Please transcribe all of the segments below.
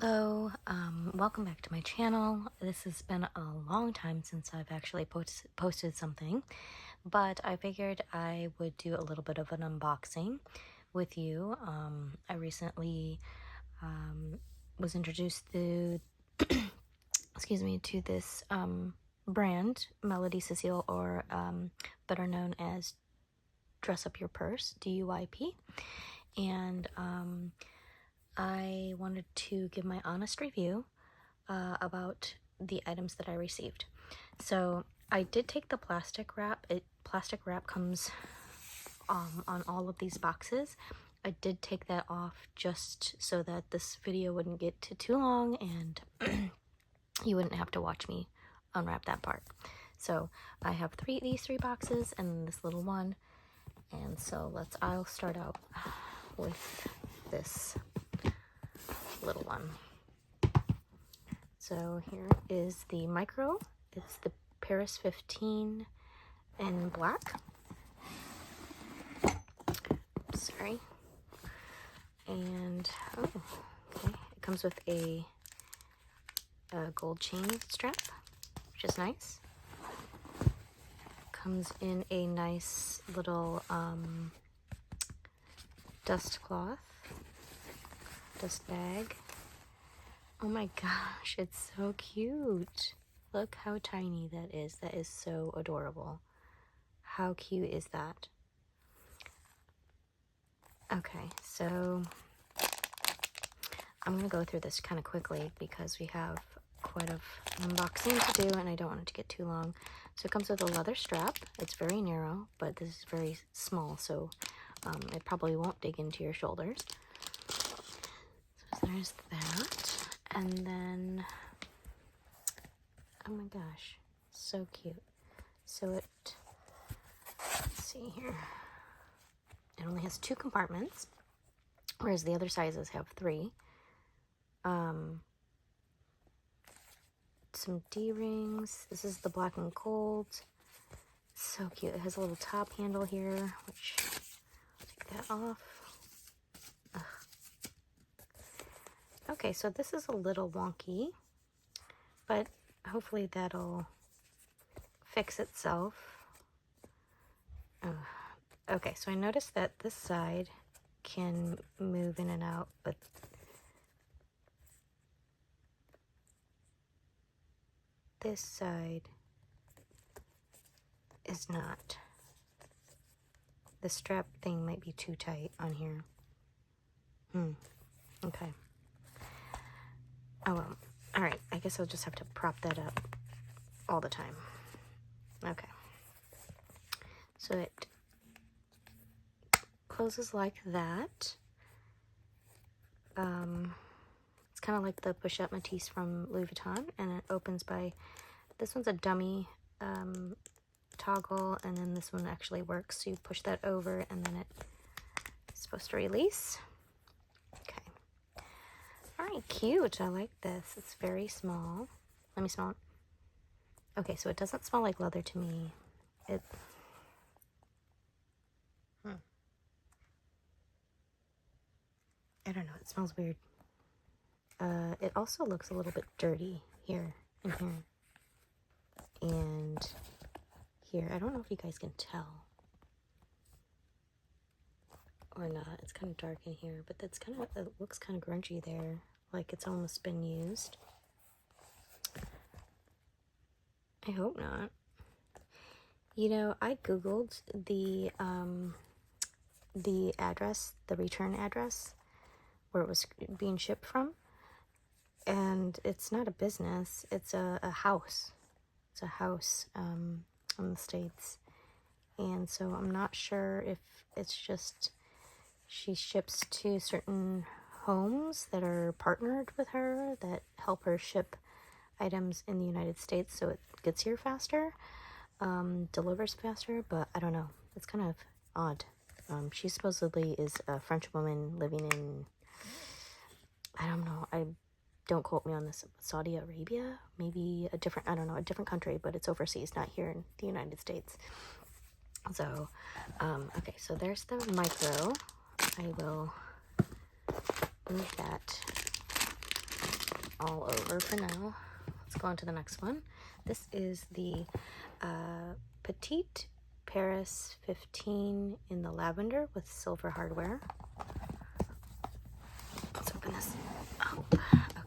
Hello, welcome back to my channel. This has been a long time since I've actually posted something, but I figured I would do a little bit of an unboxing with you. I recently was introduced to, excuse me, to this brand, Melodie Cecile, or better known as Dress Up Your Purse, DUYP, and I wanted to give my honest review about the items that I received. So I did take the plastic wrap. Plastic wrap comes on all of these boxes. I did take that off just so that this video wouldn't get too long and you wouldn't have to watch me unwrap that part. So I have these three boxes and this little one. And so I'll start out with this little one. So here is the micro. It's the Paris 15 in black. Sorry. And okay, it comes with a gold chain strap, which is nice. Comes in a nice little dust bag. Oh my gosh, it's so cute. Look how tiny that is. That is so adorable. How cute is that? Okay, so I'm gonna go through this kind of quickly because we have quite an unboxing to do and I don't want it to get too long. So it comes with a leather strap. It's very narrow, but this is very small, so it probably won't dig into your shoulders. So there's that. And then, oh my gosh, so cute. So let's see here. It only has 2 compartments, whereas the other sizes have 3. Some D-rings. This is the black and gold. So cute. It has a little top handle here, which I'll take that off. Ugh. Okay, so this is a little wonky, but hopefully that'll fix itself. Okay, so I noticed that this side can move in and out, but this side is not. The strap thing might be too tight on here. Okay. Oh well. Alright, I guess I'll just have to prop that up all the time. Okay. So it closes like that. It's kind of like the push-up Matisse from Louis Vuitton, and it opens by, this one's a dummy toggle, and then this one actually works, so you push that over and then it's supposed to release. Okay. Alright, cute. I like this. It's very small. Let me smell it. Okay, so it doesn't smell like leather to me. I don't know, it smells weird. It also looks a little bit dirty here, and here, and here. I don't know if you guys can tell or not. It's kind of dark in here, but that's kind of, it looks kind of grungy there, like it's almost been used. I hope not. You know, I googled the address, the return address where it was being shipped from, and it's not a business, it's a house. It's a house in the States, and so I'm not sure if it's just she ships to certain homes that are partnered with her that help her ship items in the United States so it gets here faster, delivers faster, but I don't know. It's kind of odd. She supposedly is a French woman living in, I don't know, don't quote me on this, Saudi Arabia? Maybe a different, I don't know, a different country, but it's overseas, not here in the United States. So, okay, so there's the micro. I will move that all over for now. Let's go on to the next one. This is the Petite Paris 15 in the lavender with silver hardware. Let's open this up.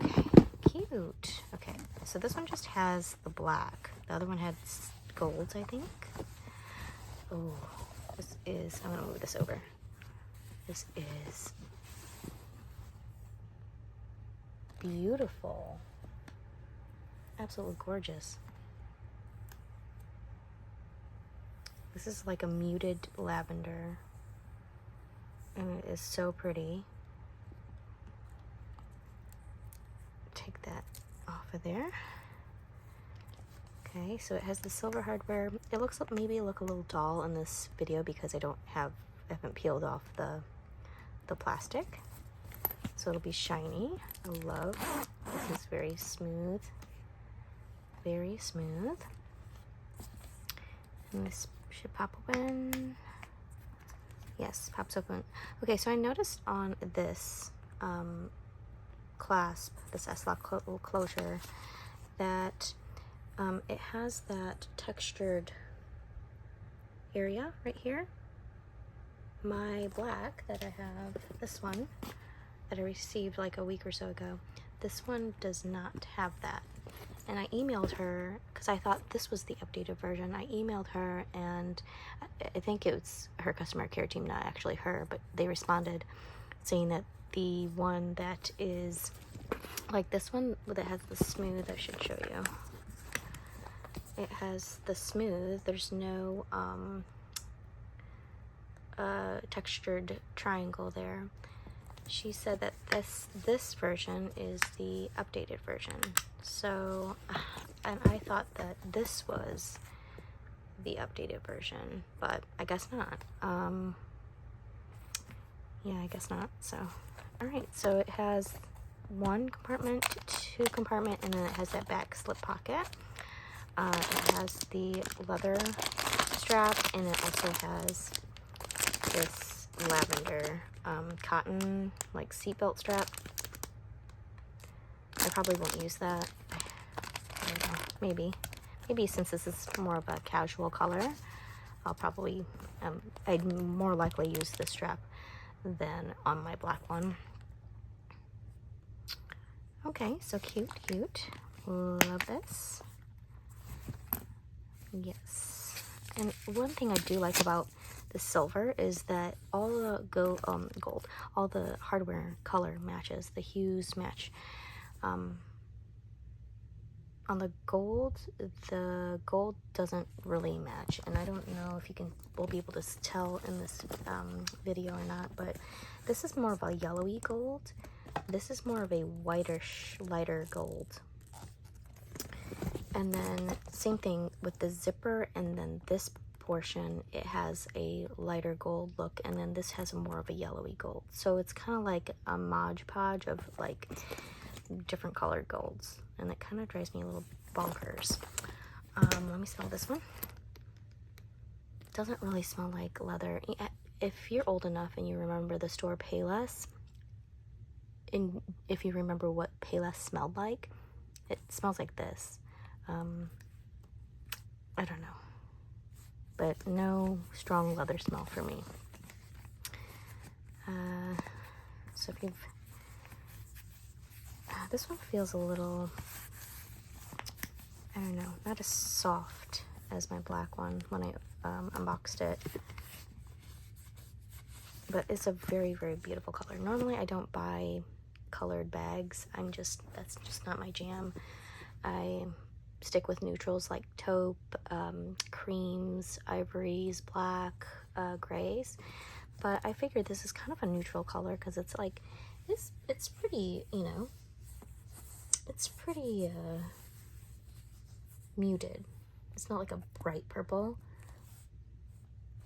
Okay, cute. Okay, so this one just has the black. The other one had golds, I think. Oh, this is, I'm gonna move this over. This is beautiful. Absolutely gorgeous. This is like a muted lavender, and it is so pretty. Take that off of there. Okay, so it has the silver hardware. It looks like maybe look a little dull in this video because I haven't peeled off the plastic. So it'll be shiny. I love. This is very smooth. Very smooth. And this should pop open. Yes, pops open. Okay, so I noticed on this clasp, this S-lock closure, that it has that textured area right here. My black that I have, this one that I received like a week or so ago, this one does not have that. And I emailed her because I thought this was the updated version. I emailed her, and I think it was her customer care team, not actually her, but they responded saying that the one that is like this one that has the smooth, I should show you. It has the smooth, there's no textured triangle there. She said that this version is the updated version. So, and I thought that this was the updated version, but I guess not. Yeah, I guess not. So, all right. So it has one compartment, two compartment, and then it has that back slip pocket. It has the leather strap, and it also has this lavender cotton like seatbelt strap. I probably won't use that. I don't know, maybe since this is more of a casual color, I'll probably I'd more likely use this strap than on my black one. Okay, so cute. Love this. Yes. And one thing I do like about the silver is that all the gold, all the hardware color matches, the hues match. On the gold doesn't really match, and I don't know if we'll be able to tell in this video or not, but this is more of a yellowy gold. This is more of a whitish, lighter gold. And then same thing with the zipper, and then this portion, it has a lighter gold look, and then this has more of a yellowy gold. So it's kind of like a Mod Podge of like different colored golds, and it kind of drives me a little bonkers. Let me smell this one. Doesn't really smell like leather. If you're old enough and you remember the store Payless, and if you remember what Payless smelled like, it smells like this. I don't know, but no strong leather smell for me. So if you've this one feels a little, I don't know, not as soft as my black one when I unboxed it, but it's a very, very beautiful color. Normally I don't buy colored bags. That's just not my jam. I stick with neutrals like taupe, creams, ivories, black, grays, but I figured this is kind of a neutral color because it's like, it's pretty, you know, it's pretty muted. It's not like a bright purple.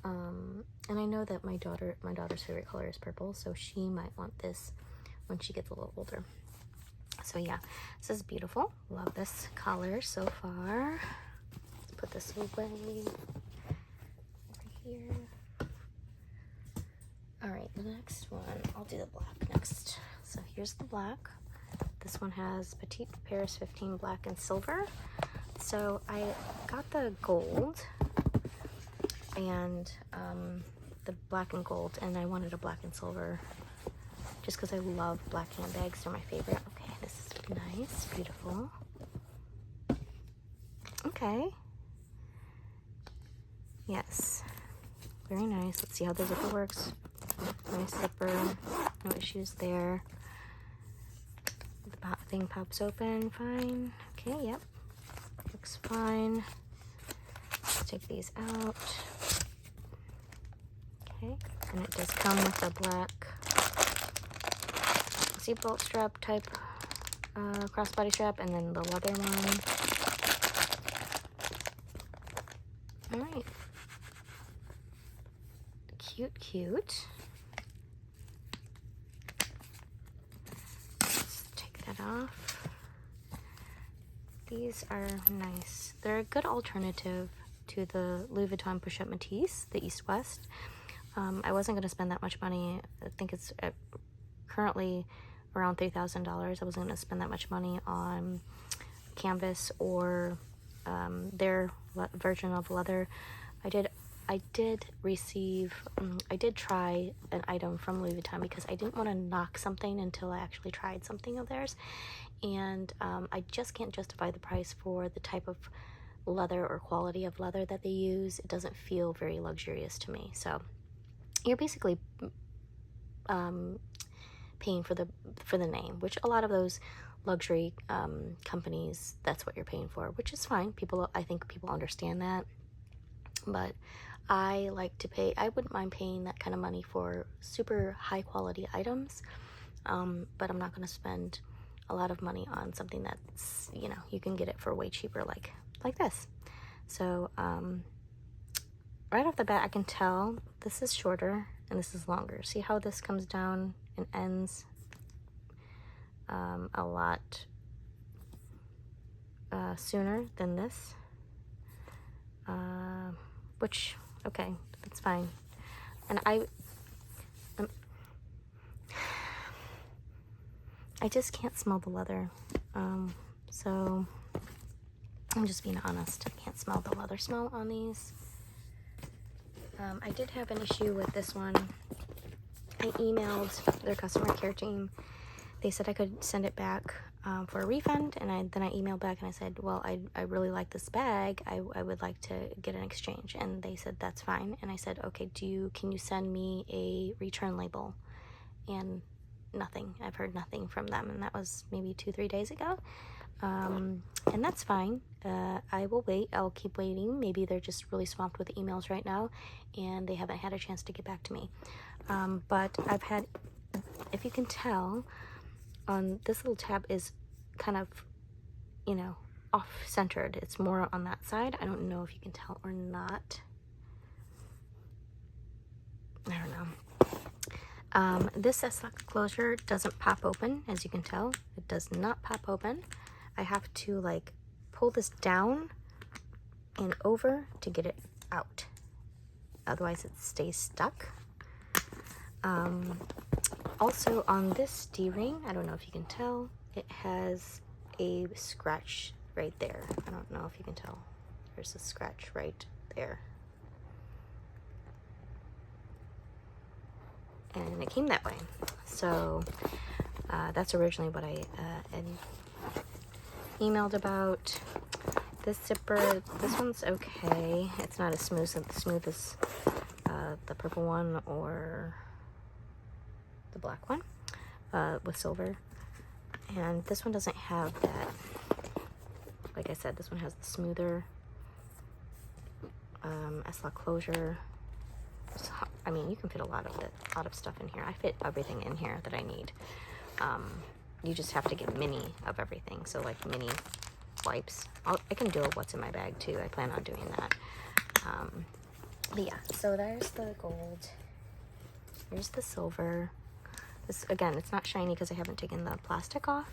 And I know that my daughter's favorite color is purple, so she might want this when she gets a little older. So yeah, this is beautiful. Love this color so far. Let's put this away over here. All right, the next one, I'll do the black next. So here's the black. This one has Petite Paris 15 black and silver. So I got the gold and the black and gold, and I wanted a black and silver just because I love black handbags. They're my favorite. Okay, this is nice, beautiful. Okay. Yes, very nice. Let's see how the zipper works. Nice zipper, no issues there. The thing pops open, fine. Okay, yep, looks fine. Let's take these out. Okay, and it does come with a black seatbelt strap type crossbody strap, and then the leather one. All right, cute, cute. Let's take that off. These are nice. They're a good alternative to the Louis Vuitton push-up Matisse, the East-West. I wasn't going to spend that much money. I think it's currently around $3,000. I wasn't going to spend that much money on canvas or their version of leather. I did receive, I did try an item from Louis Vuitton because I didn't want to knock something until I actually tried something of theirs. And I just can't justify the price for the type of leather or quality of leather that they use. It doesn't feel very luxurious to me. So you're basically paying for the name, which a lot of those luxury companies, that's what you're paying for, which is fine. I think people understand that. But I like to pay, I wouldn't mind paying that kind of money for super high quality items, but I'm not going to spend a lot of money on something that's, you know, you can get it for way cheaper, like this. So right off the bat, I can tell this is shorter and this is longer. See how this comes down and ends a lot sooner than this, which, okay, that's fine. And I just can't smell the leather, so I'm just being honest. I can't smell the leather smell on these. I did have an issue with this one. I emailed their customer care team. They said I could send it back for a refund, and then I emailed back and I said, well, I really like this bag. I would like to get an exchange. And they said that's fine. And I said, okay, can you send me a return label? And nothing. I've heard nothing from them, and that was maybe 2-3 days ago. And that's fine. I will wait. I'll keep waiting. Maybe they're just really swamped with emails right now and they haven't had a chance to get back to me. But I've had, if you can tell, on this little tab is kind of, you know, off-centered. It's more on that side. I don't know if you can tell or not. I don't know. This S-lock closure doesn't pop open, as you can tell. It does not pop open. I have to like pull this down and over to get it out. Otherwise it stays stuck. Also on this D-ring, I don't know if you can tell, it has a scratch right there. I don't know if you can tell. There's a scratch right there. And it came that way. So that's originally what I had emailed about. This zipper, this one's okay. It's not as smooth as the purple one or the black one with silver. And this one doesn't have that. Like I said, this one has the smoother S-lock closure. I mean, you can fit a lot of stuff in here. I fit everything in here that I need. You just have to get mini of everything. So like mini wipes. I can do what's in my bag too. I plan on doing that. But yeah, so there's the gold. Here's the silver. This, again, it's not shiny because I haven't taken the plastic off.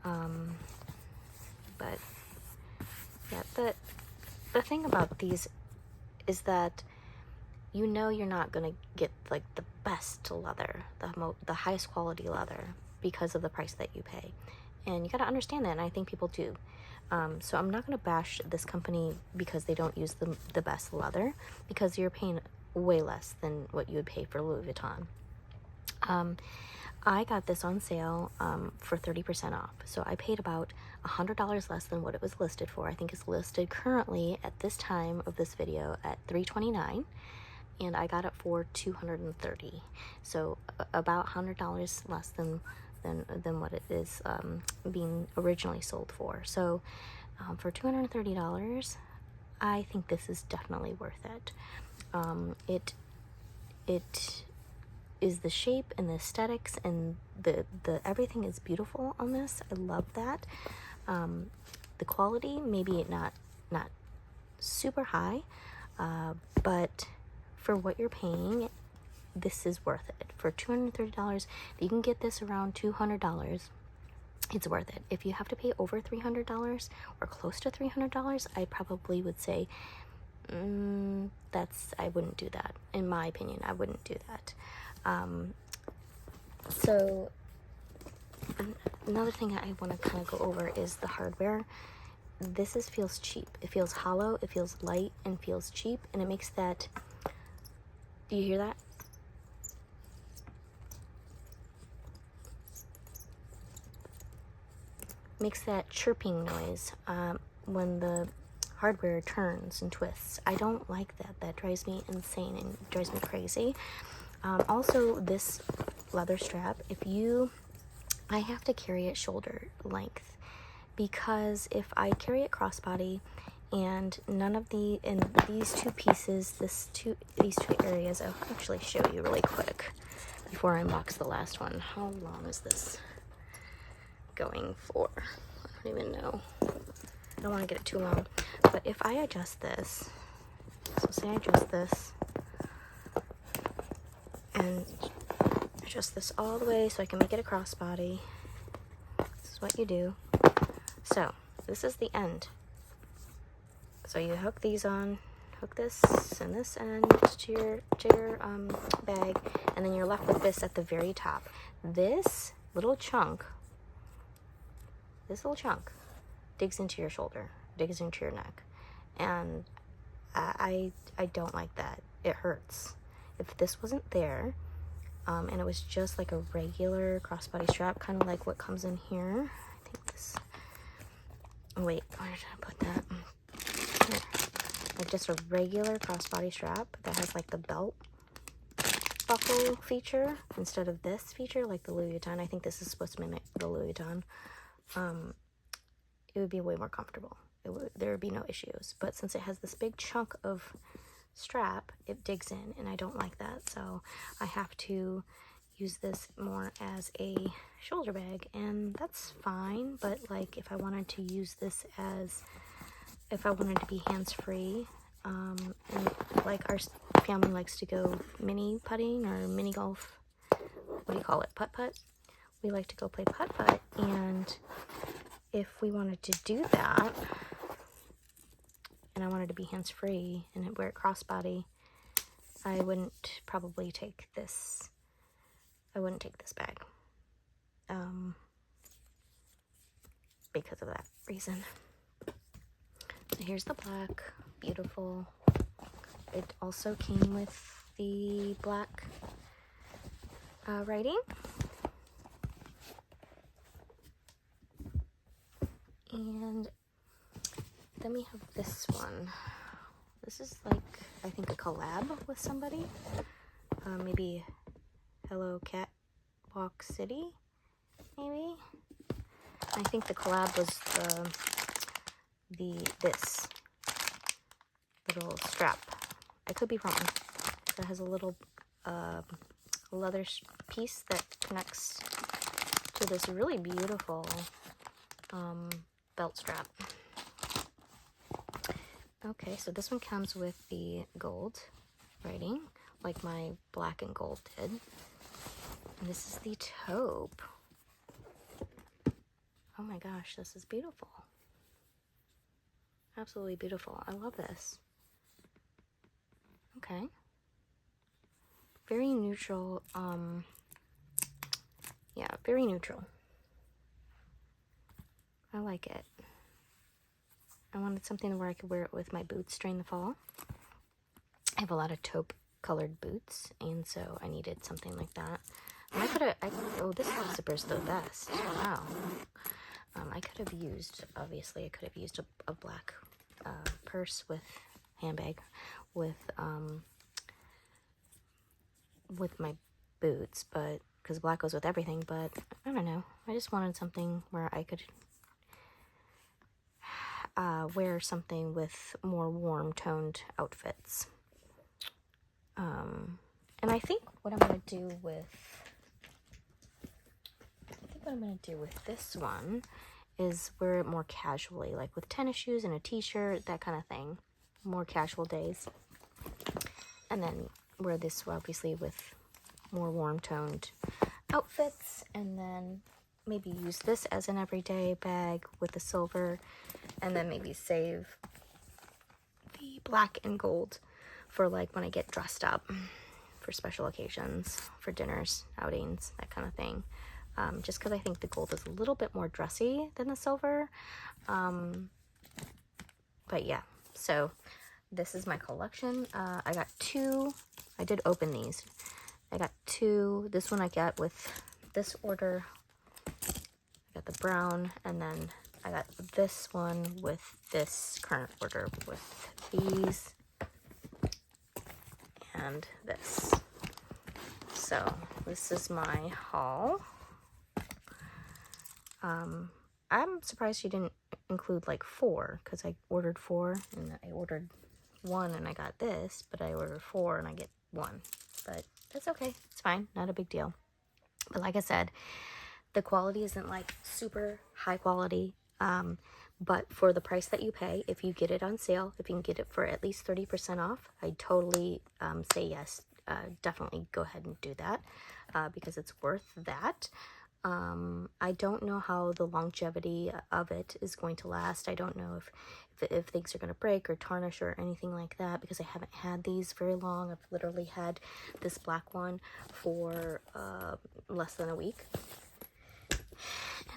But yeah, the thing about these is that you know you're not gonna get like the best leather, the highest quality leather, because of the price that you pay. And you got to understand that, and I think people do. So I'm not going to bash this company because they don't use the best leather, because you're paying way less than what you would pay for Louis Vuitton. I got this on sale for 30% off. So I paid about $100 less than what it was listed for. I think it's listed currently at this time of this video at $329, and I got it for $230. So about $100 less than what it is being originally sold for. So for $230, I think this is definitely worth it. It is the shape and the aesthetics, and the everything is beautiful on this. I love that. The quality, maybe not super high, but for what you're paying, this is worth it. For $230, you can get this around $200. It's worth it. If you have to pay over $300 or close to $300, I probably would say I wouldn't do that. In my opinion, I wouldn't do that. So another thing I want to kind of go over is the hardware. This feels cheap. It feels hollow, it feels light, and feels cheap, and it makes that, do you hear that? Makes that chirping noise when the hardware turns and twists. I don't like that. That drives me insane and drives me crazy. Also, this leather strap, I have to carry it shoulder length, because if I carry it crossbody and these two pieces, these two areas, I'll actually show you really quick before I unbox the last one. How long is this going for? I don't even know. I don't want to get it too long. But if I adjust this, so say I adjust this and adjust this all the way so I can make it a crossbody. This is what you do. So this is the end. So you hook these on, hook this and this end to your bag, and then you're left with this at the very top. This little chunk digs into your shoulder, digs into your neck, and I don't like that. It hurts. If this wasn't there, and it was just like a regular crossbody strap, kind of like what comes in here. I think this. Oh wait, where did I put that? Here. Like just a regular crossbody strap that has like the belt buckle feature instead of this feature, like the Louis Vuitton. I think this is supposed to mimic the Louis Vuitton. It would be way more comfortable. There would be no issues. But since it has this big chunk of strap, it digs in, and I don't like that. So I have to use this more as a shoulder bag, and that's fine. But like if I wanted to use this if I wanted to be hands-free, and like our family likes to go mini putting or mini golf, what do you call it, putt-putt? We like to go play putt-putt, and if we wanted to do that, and I wanted to be hands-free and wear it crossbody, I wouldn't probably take this. I wouldn't take this bag, because of that reason. So here's the black, beautiful. It also came with the black writing. And then we have this one. This is like, I think, a collab with somebody. Maybe Hello Catwalk City, maybe? I think the collab was this little strap. I could be wrong. It has a little leather piece that connects to this really beautiful belt strap. Okay, so this one comes with the gold writing, like my black and gold did. And this is the taupe. Oh my gosh, this is beautiful. Absolutely beautiful. I love this. Okay. Very neutral Yeah, very neutral. I like it. I wanted something where I could wear it with my boots during the fall. I have a lot of taupe colored boots, and so I needed something like that. And oh, this zipper's the best. Wow. I could have used, obviously, I could have used a black purse with handbag with my boots, but because black goes with everything. But I don't know. I just wanted something where I could wear something with more warm toned outfits. And I think what I'm gonna do with this one is wear it more casually, like with tennis shoes and a t-shirt, that kind of thing. More casual days. And then wear this obviously with more warm toned outfits, and then maybe use this as an everyday bag with the silver, and then maybe save the black and gold for like when I get dressed up for special occasions, for dinners, outings, that kind of thing. Just because I think the gold is a little bit more dressy than the silver. But yeah, so this is my collection. I got two. I did open these. I got two. This one I got with this order. I got the brown, and then I got this one with this current order with these and this. So this is my haul. I'm surprised she didn't include like 4, because I ordered 4 and I ordered 1 and I got this, but I ordered 4 and I get 1. But that's okay. It's fine. Not a big deal. But like I said, the quality isn't like super high quality. But for the price that you pay, if you get it on sale, if you can get it for at least 30% off, I totally say yes. Definitely go ahead and do that because it's worth that. I don't know how the longevity of it is going to last. I don't know if things are going to break or tarnish or anything like that, because I haven't had these very long. I've literally had this black one for less than a week.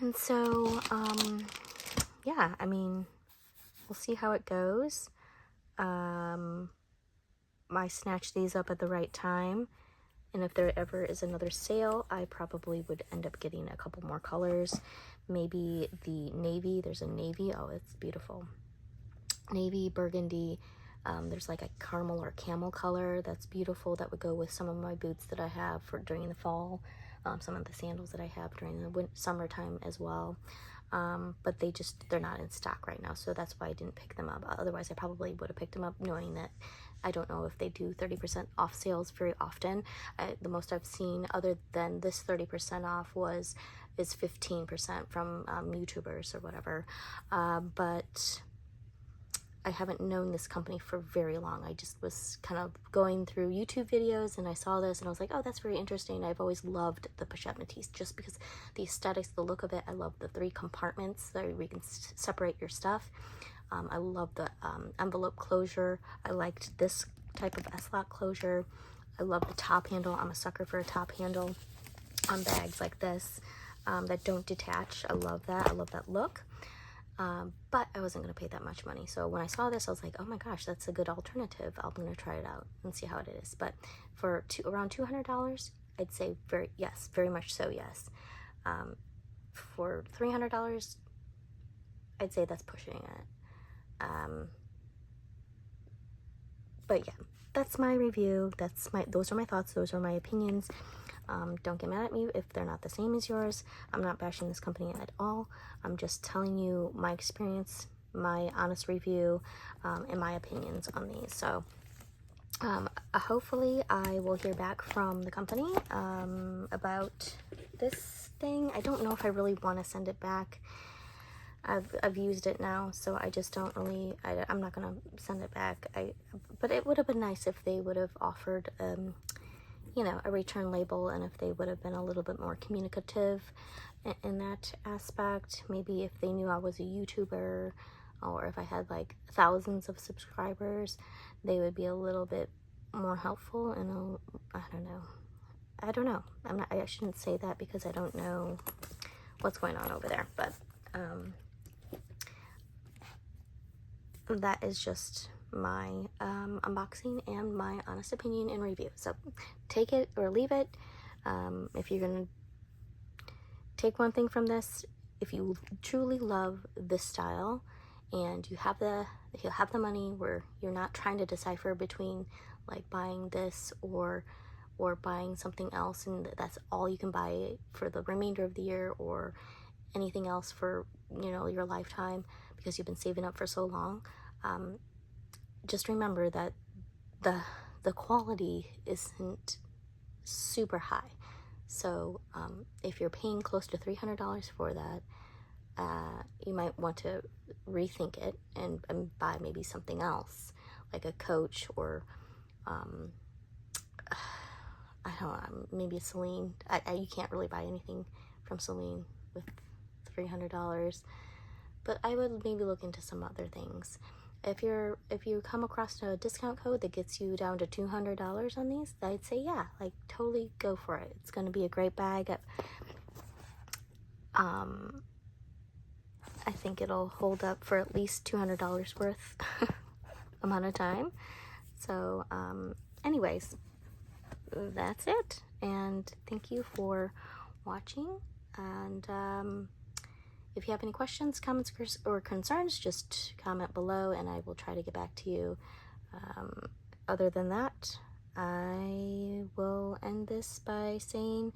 And so, yeah, I mean, we'll see how it goes. I snatched these up at the right time. And if there ever is another sale, I probably would end up getting a couple more colors. Maybe the navy. There's a navy. Oh, it's beautiful. Navy, burgundy. There's like a caramel or camel color that's beautiful. That would go with some of my boots that I have for during the fall. Some of the sandals that I have during the summertime as well. But they're not in stock right now. So that's why I didn't pick them up. Otherwise, I probably would have picked them up, knowing that I don't know if they do 30% off sales very often. The most I've seen other than this 30% off is 15% from YouTubers or whatever. But I haven't known this company for very long. I just was kind of going through YouTube videos and I saw this and I was like, oh, that's very interesting. I've always loved the pochette Matisse just because the aesthetics, the look of it. I love the 3 compartments so where you can separate your stuff. I love the envelope closure. I liked this type of S-lock closure. I love the top handle. I'm a sucker for a top handle on bags like this that don't detach. I love that. I love that look. But I wasn't going to pay that much money. So when I saw this, I was like, oh my gosh, that's a good alternative. I'm going to try it out and see how it is. But for around $200, I'd say very much so, yes. For $300, I'd say that's pushing it. But yeah, that's my review. Those are my thoughts. Those are my opinions. Don't get mad at me if they're not the same as yours. I'm not bashing this company at all. I'm just telling you my experience, my honest review, and my opinions on these. So hopefully I will hear back from the company about this thing. I don't know if I really want to send it back. I've used it now, so I just don't really, I'm not going to send it back. But it would have been nice if they would have offered, a return label, and if they would have been a little bit more communicative in that aspect. Maybe if they knew I was a YouTuber, or if I had like thousands of subscribers, they would be a little bit more helpful, and I don't know. I don't know. I shouldn't say that because I don't know what's going on over there, but that is just my unboxing and my honest opinion and review. So take it or leave it. If you're gonna take one thing from this, if you truly love this style and you have the money where you're not trying to decipher between like buying this or buying something else, and that's all you can buy for the remainder of the year, or anything else for, you know, your lifetime because you've been saving up for so long, just remember that the quality isn't super high. So if you're paying close to $300 for that, you might want to rethink it and buy maybe something else, like a Coach, or I don't know, maybe a Celine. You can't really buy anything from Celine with $300, but I would maybe look into some other things. If you come across a discount code that gets you down to $200 on these, I'd say yeah, like totally go for it. It's going to be a great bag. I think it'll hold up for at least $200 worth amount of time. So anyways, that's it, and thank you for watching. And if you have any questions, comments, or concerns, just comment below and I will try to get back to you. Other than that, I will end this by saying